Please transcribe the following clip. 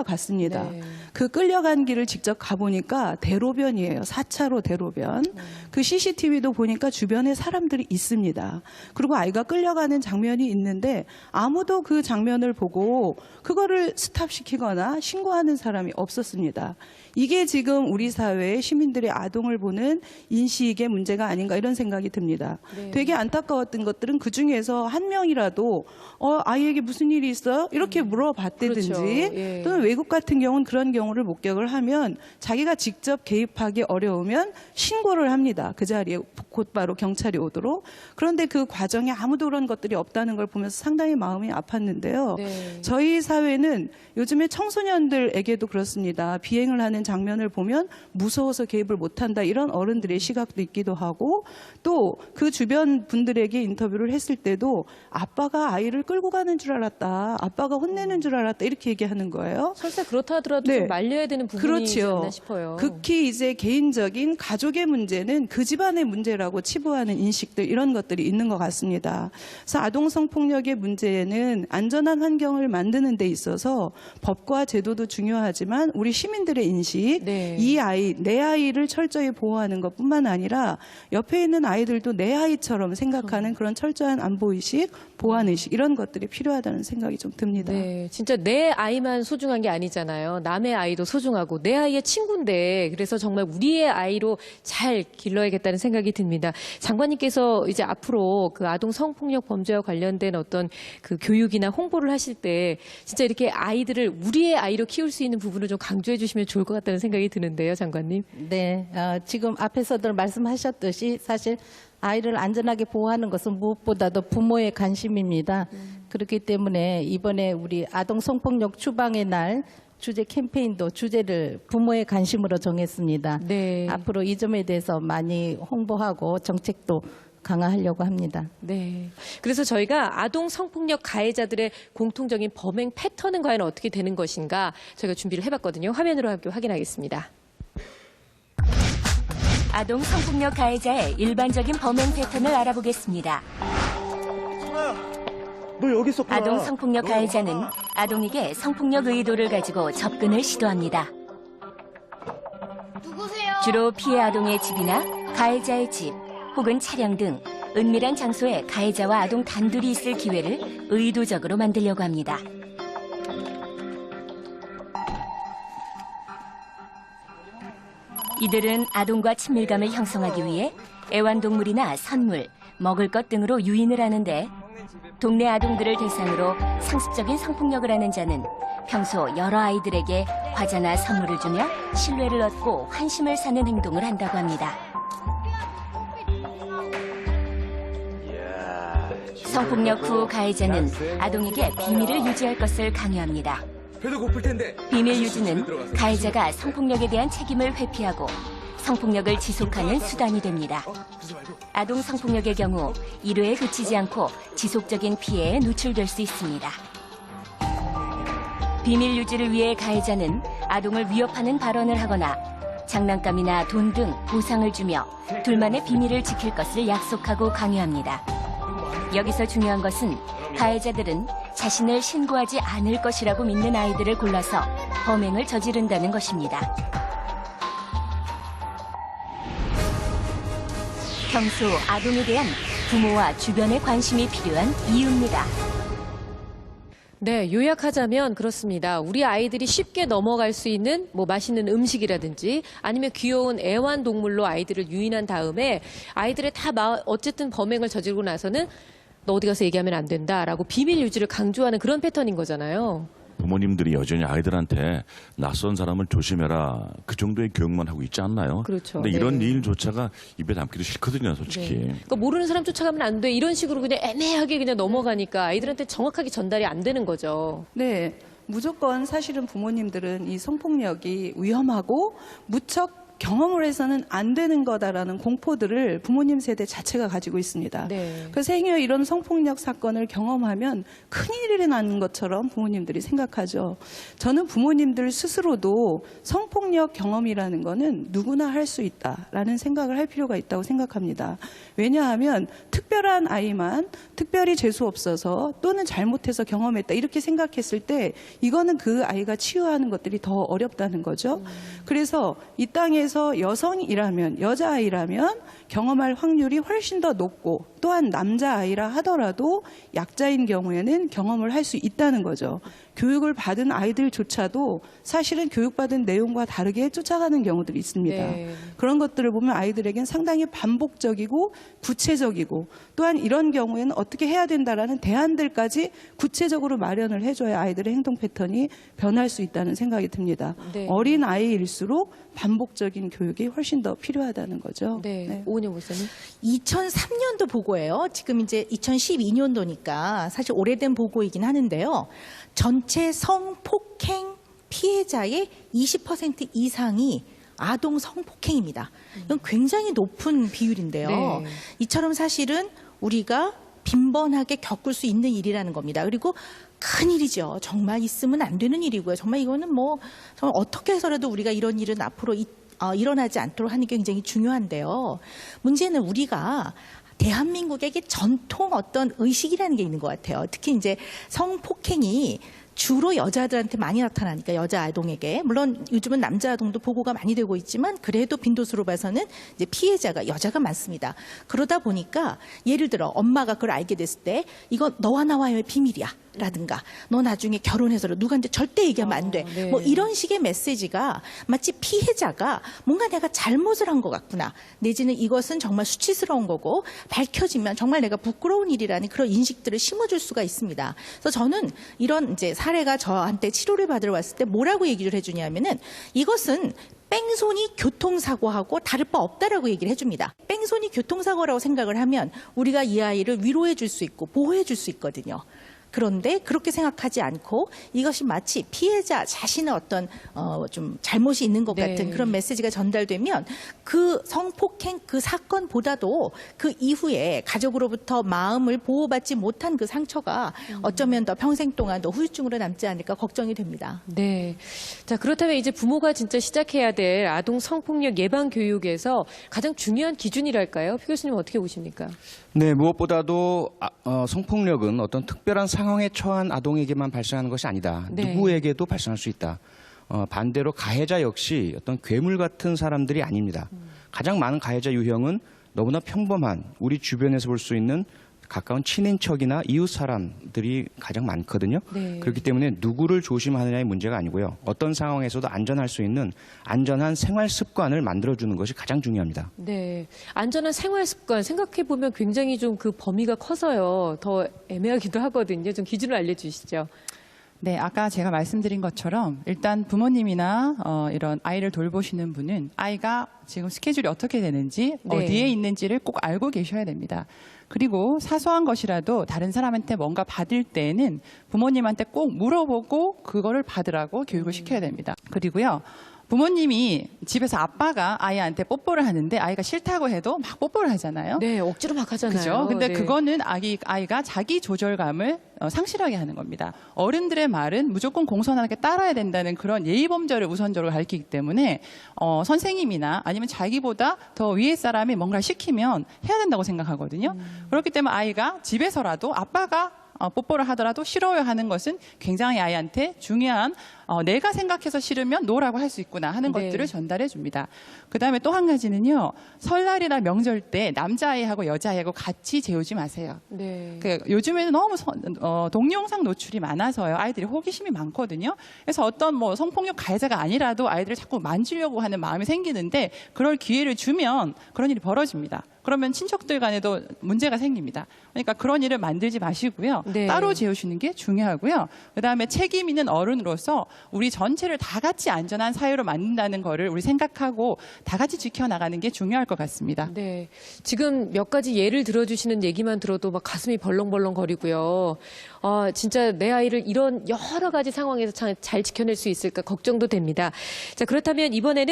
끌려갔습니다. 네. 그 끌려간 길을 직접 가보니까 대로변이에요. 4차로 대로변. 그 CCTV도 보니까 주변에 사람들이 있습니다. 그리고 아이가 끌려가는 장면이 있는데 아무도 그 장면을 보고 그거를 스탑시키거나 신고하는 사람이 없었습니다. 이게 지금 우리 사회의 시민들의 아동을 보는 인식의 문제가 아닌가 이런 생각이 듭니다. 네. 되게 안타까웠던 것들은 그중에서 한 명이라도 아이에게 무슨 일이 있어요? 이렇게 물어봤다든지 그렇죠. 예. 또는 외국 같은 경우는 그런 경우를 목격을 하면 자기가 직접 개입하기 어려우면 신고를 합니다. 그 자리에 곧바로 경찰이 오도록. 그런데 그 과정에 아무도 그런 것들이 없다는 걸 보면서 상당히 마음이 아팠는데요. 네. 저희 사회는 요즘에 청소년들에게도 그렇습니다. 비행을 하는 장면을 보면 무서워서 개입을 못한다 이런 어른들의 시각도 있기도 하고 또 그 주변 분들에게 인터뷰를 했을 때도 아빠가 아이를 끌고 가는 줄 알았다. 아빠가 혼내는 줄 알았다. 이렇게 얘기하는 거예요. 설사 그렇다 하더라도 네. 좀 말려야 되는 부분이지 그렇죠. 않나 싶어요. 극히 이제 개인적인 가족의 문제는 그 집안의 문제라고 치부하는 인식들 이런 것들이 있는 것 같습니다. 그래서 아동 성폭력의 문제는 안전한 환경을 만드는 데 있어서 법과 제도도 중요하지만 우리 시민들의 인식, 네. 이 아이, 내 아이를 철저히 보호하는 것뿐만 아니라 옆에 있는 아이들도 내 아이처럼 생각하는 그런 철저한 안보의식, 보안의식 이런 것들이 필요하다는 생각이 좀 듭니다. 네, 진짜 내 아이만 소중한 게 아니잖아요. 남의 아이도 소중하고 내 아이의 친구인데 그래서 정말 우리의 아이로 잘 길러야겠다는 생각이 듭니다. 장관님께서 이제 앞으로 그 아동 성폭력 범죄와 관련된 어떤 그 교육이나 홍보를 하실 때 진짜 이렇게 아이들을 우리의 아이로 키울 수 있는 부분을 좀 강조해 주시면 좋을 것 같다는 생각이 드는데요, 장관님. 네, 지금 앞에서들 말씀하셨듯이 사실 아이를 안전하게 보호하는 것은 무엇보다도 부모의 관심입니다. 그렇기 때문에 이번에 우리 아동 성폭력 추방의 날 주제 캠페인도 주제를 부모의 관심으로 정했습니다. 네. 앞으로 이 점에 대해서 많이 홍보하고 정책도 강화하려고 합니다. 네. 그래서 저희가 아동 성폭력 가해자들의 공통적인 범행 패턴은 과연 어떻게 되는 것인가 저희가 준비를 해봤거든요. 화면으로 함께 확인하겠습니다. 아동 성폭력 가해자의 일반적인 범행 패턴을 알아보겠습니다. 너 여기 있었구나. 아동 성폭력 가해자는 아동에게 성폭력 의도를 가지고 접근을 시도합니다. 누구세요? 주로 피해 아동의 집이나 가해자의 집 혹은 차량 등 은밀한 장소에 가해자와 아동 단둘이 있을 기회를 의도적으로 만들려고 합니다. 이들은 아동과 친밀감을 형성하기 위해 애완동물이나 선물, 먹을 것 등으로 유인을 하는데 동네 아동들을 대상으로 상습적인 성폭력을 하는 자는 평소 여러 아이들에게 과자나 선물을 주며 신뢰를 얻고 환심을 사는 행동을 한다고 합니다. 성폭력 후 가해자는 아동에게 비밀을 유지할 것을 강요합니다. 배도 고플 텐데. 비밀 유지는 가해자가 성폭력에 대한 책임을 회피하고 성폭력을 지속하는 수단이 됩니다. 아동 성폭력의 경우 1회에 그치지 않고 지속적인 피해에 노출될 수 있습니다. 비밀 유지를 위해 가해자는 아동을 위협하는 발언을 하거나 장난감이나 돈 등 보상을 주며 둘만의 비밀을 지킬 것을 약속하고 강요합니다. 여기서 중요한 것은 가해자들은 자신을 신고하지 않을 것이라고 믿는 아이들을 골라서 범행을 저지른다는 것입니다. 평소 아동에 대한 부모와 주변의 관심이 필요한 이유입니다. 네, 요약하자면 그렇습니다. 우리 아이들이 쉽게 넘어갈 수 있는 뭐 맛있는 음식이라든지 아니면 귀여운 애완동물로 아이들을 유인한 다음에 아이들의 다 어쨌든 범행을 저지르고 나서는 너 어디 가서 얘기하면 안 된다라고 비밀 유지를 강조하는 그런 패턴인 거잖아요. 부모님들이 여전히 아이들한테 낯선 사람을 조심해라 그 정도의 교육만 하고 있지 않나요? 그렇죠. 근데 네. 이런 일조차가 입에 담기도 싫거든요, 솔직히. 네. 그러니까 모르는 사람 쫓아가면 안 돼. 이런 식으로 그냥 애매하게 그냥 넘어가니까 아이들한테 정확하게 전달이 안 되는 거죠. 네. 무조건 사실은 부모님들은 이 성폭력이 위험하고 무척 경험을 해서는 안 되는 거다라는 공포들을 부모님 세대 자체가 가지고 있습니다. 네. 그 생애 이런 성폭력 사건을 경험하면 큰일이 나는 것처럼 부모님들이 생각하죠. 저는 부모님들 스스로도 성폭력 경험이라는 거는 누구나 할 수 있다라는 생각을 할 필요가 있다고 생각합니다. 왜냐하면 특별한 아이만 특별히 재수 없어서 또는 잘못해서 경험했다 이렇게 생각했을 때 이거는 그 아이가 치유하는 것들이 더 어렵다는 거죠. 그래서 이 땅에서 여성이라면 여자아이라면 경험할 확률이 훨씬 더 높고 또한 남자아이라 하더라도 약자인 경우에는 경험을 할 수 있다는 거죠. 교육을 받은 아이들조차도 사실은 교육받은 내용과 다르게 쫓아가는 경우들이 있습니다. 네. 그런 것들을 보면 아이들에겐 상당히 반복적이고 구체적이고 또한 이런 경우에는 어떻게 해야 된다라는 대안들까지 구체적으로 마련을 해줘야 아이들의 행동 패턴이 변할 수 있다는 생각이 듭니다. 네. 어린 아이일수록 반복적인 교육이 훨씬 더 필요하다는 거죠. 네. 오은영 목사님. 2003년도 보고예요. 지금 이제 2012년도니까 사실 오래된 보고이긴 하는데요. 전체 성폭행 피해자의 20% 이상이 아동 성폭행입니다. 이건 굉장히 높은 비율인데요. 네. 이처럼 사실은 우리가 빈번하게 겪을 수 있는 일이라는 겁니다. 그리고 큰 일이죠. 정말 있으면 안 되는 일이고요. 정말 이거는 뭐 정말 어떻게 해서라도 우리가 이런 일은 앞으로 일어나지 않도록 하는 게 굉장히 중요한데요. 문제는 우리가 대한민국에게 전통 어떤 의식이라는 게 있는 것 같아요. 특히 이제 성폭행이 주로 여자들한테 많이 나타나니까 여자 아동에게 물론 요즘은 남자 아동도 보고가 많이 되고 있지만 그래도 빈도수로 봐서는 이제 피해자가 여자가 많습니다. 그러다 보니까 예를 들어 엄마가 그걸 알게 됐을 때 이거 너와 나와의 비밀이야. 라든가 너 나중에 결혼해서 누구한테 절대 얘기하면 안 돼. 네. 뭐 이런 식의 메시지가 마치 피해자가 뭔가 내가 잘못을 한 것 같구나. 내지는 이것은 정말 수치스러운 거고 밝혀지면 정말 내가 부끄러운 일이라는 그런 인식들을 심어줄 수가 있습니다. 그래서 저는 이런 이제 사례가 저한테 치료를 받으러 왔을 때 뭐라고 얘기를 해주냐면은 이것은 뺑소니 교통사고하고 다를 바 없다라고 얘기를 해줍니다. 뺑소니 교통사고라고 생각을 하면 우리가 이 아이를 위로해 줄 수 있고 보호해 줄 수 있거든요. 그런데 그렇게 생각하지 않고 이것이 마치 피해자 자신의 어떤 좀 잘못이 있는 것 네. 같은 그런 메시지가 전달되면 그 성폭행 그 사건보다도 그 이후에 가족으로부터 마음을 보호받지 못한 그 상처가 어쩌면 더 평생 동안 더 후유증으로 남지 않을까 걱정이 됩니다. 네. 자, 그렇다면 이제 부모가 진짜 시작해야 될 아동 성폭력 예방 교육에서 가장 중요한 기준이랄까요? 표 교수님 어떻게 보십니까? 네, 무엇보다도 성폭력은 어떤 특별한 상황에 처한 아동에게만 발생하는 것이 아니다. 네. 누구에게도 발생할 수 있다. 반대로 가해자 역시 어떤 괴물 같은 사람들이 아닙니다. 가장 많은 가해자 유형은 너무나 평범한 우리 주변에서 볼 수 있는 가까운 친인척이나 이웃 사람들이 가장 많거든요. 네. 그렇기 때문에 누구를 조심하느냐의 문제가 아니고요. 어떤 상황에서도 안전할 수 있는 안전한 생활 습관을 만들어주는 것이 가장 중요합니다. 네. 안전한 생활 습관 생각해보면 굉장히 좀 그 범위가 커서요. 더 애매하기도 하거든요. 좀 기준을 알려주시죠. 네, 아까 제가 말씀드린 것처럼 일단 부모님이나 이런 아이를 돌보시는 분은 아이가 지금 스케줄이 어떻게 되는지 네. 어디에 있는지를 꼭 알고 계셔야 됩니다. 그리고 사소한 것이라도 다른 사람한테 뭔가 받을 때는 부모님한테 꼭 물어보고 그거를 받으라고 교육을 시켜야 됩니다. 그리고요. 부모님이 집에서 아빠가 아이한테 뽀뽀를 하는데 아이가 싫다고 해도 막 뽀뽀를 하잖아요. 네, 억지로 막 하잖아요. 그죠? 근데 네. 그거는 아이가 자기 조절감을 상실하게 하는 겁니다. 어른들의 말은 무조건 공손하게 따라야 된다는 그런 예의범절을 우선적으로 가르치기 때문에 선생님이나 아니면 자기보다 더 위에 사람이 뭔가를 시키면 해야 된다고 생각하거든요. 그렇기 때문에 아이가 집에서라도 아빠가 뽀뽀를 하더라도 싫어요 하는 것은 굉장히 아이한테 중요한 내가 생각해서 싫으면 노라고 할 수 있구나 하는 네. 것들을 전달해 줍니다. 그다음에 또 한 가지는요. 설날이나 명절 때 남자아이하고 여자아이하고 같이 재우지 마세요. 네. 요즘에는 너무 동영상 노출이 많아서요. 아이들이 호기심이 많거든요. 그래서 어떤 뭐 성폭력 가해자가 아니라도 아이들을 자꾸 만지려고 하는 마음이 생기는데 그럴 기회를 주면 그런 일이 벌어집니다. 그러면 친척들 간에도 문제가 생깁니다. 그러니까 그런 일을 만들지 마시고요. 네. 따로 재우시는 게 중요하고요. 그다음에 책임 있는 어른으로서 우리 전체를 다 같이 안전한 사회로 만든다는 거를 우리 생각하고 다 같이 지켜나가는 게 중요할 것 같습니다. 네. 지금 몇 가지 예를 들어주시는 얘기만 들어도 막 가슴이 벌렁벌렁 거리고요. 진짜 내 아이를 이런 여러 가지 상황에서 잘 지켜낼 수 있을까 걱정도 됩니다. 자, 그렇다면 이번에는